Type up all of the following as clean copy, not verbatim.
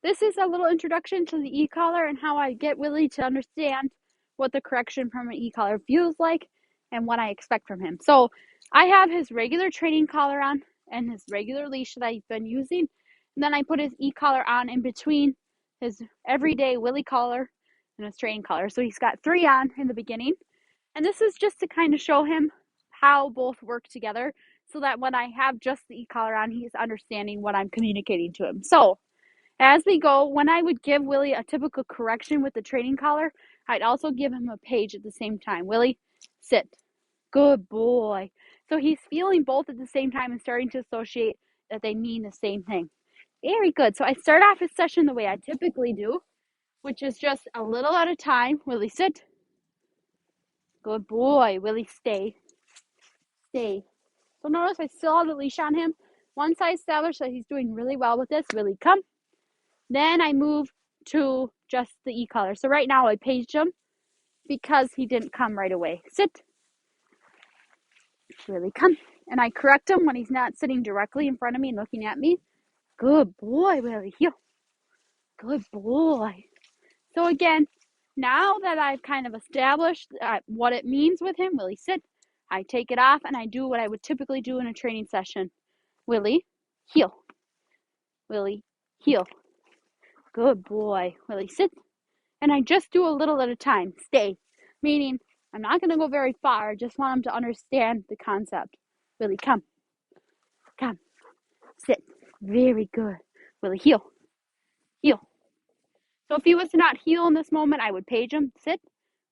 this is a little introduction to the e-collar and how I get Willie to understand what the correction from an e-collar feels like and what I expect from him. So I have his regular training collar on and his regular leash that I've been using. And then I put his e-collar on in between his everyday Willie collar and his training collar. So he's got 3 on in the beginning. And this is just to kind of show him how both work together so that when I have just the e-collar on, he's understanding what I'm communicating to him. So as we go, when I would give Willie a typical correction with the training collar, I'd also give him a page at the same time. Willie, sit. Good boy. So he's feeling both at the same time and starting to associate that they mean the same thing. Very good. So I start off his session the way I typically do, which is just a little at a time. Willie, sit. Good boy. Willie, stay. Stay. So notice I still have the leash on him. Once I establish that he's doing really well with this, Willie, come. Then I move to just the e-collar. So right now I paged him because he didn't come right away. Sit. Willie, come. And I correct him when he's not sitting directly in front of me and looking at me. Good boy, Willie. Heel. Good boy. So again, now that I've kind of established what it means with him, Willie, sit. I take it off and I do what I would typically do in a training session. Willie, heel. Willie, heel. Good boy. Willie, sit. And I just do a little at a time. Stay. Meaning, I'm not going to go very far. I just want him to understand the concept. Willie, come. Come. Sit. Very good. Willie, heel. Heel. So if he was to not heel in this moment, I would page him. Sit.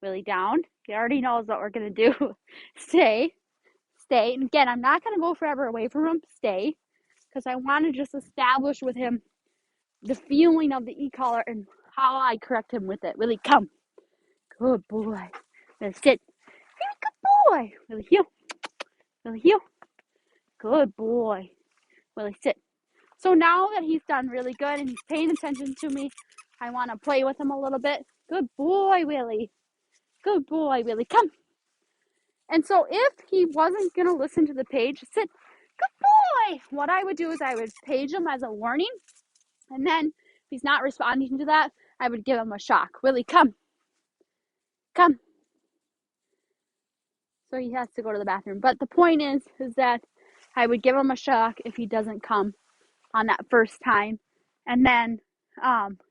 Willie, down. He already knows what we're going to do. Stay. Stay. And again, I'm not going to go forever away from him. Stay. Because I want to just establish with him the feeling of the e-collar and how I correct him with it. Willie, come. Good boy. Willie, sit. Very good boy. Willie, heel. Willie, heel. Good boy. Willie, sit. So now that he's done really good and he's paying attention to me, I want to play with him a little bit. Good boy, Willie. Good boy, Willie. Come. And so if he wasn't going to listen to the page, sit. Good boy. What I would do is I would page him as a warning. And then if he's not responding to that, I would give him a shock. Willie, come. Come. So he has to go to the bathroom. But the point is that I would give him a shock if he doesn't come on that first time. And then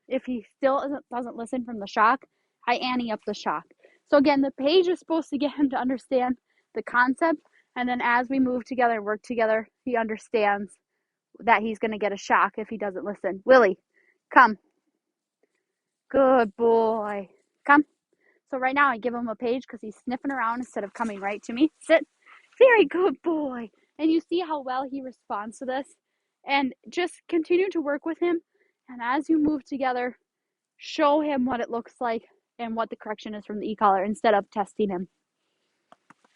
if he still doesn't listen from the shock, I ante up the shock. So again, the page is supposed to get him to understand the concept. And then as we move together and work together, he understands that he's going to get a shock if he doesn't listen. Willie, come. Good boy. Come. So right now I give him a page because he's sniffing around instead of coming right to me. Sit. Very good boy. And you see how well he responds to this. And just continue to work with him. And as you move together, show him what it looks like and what the correction is from the e-collar instead of testing him.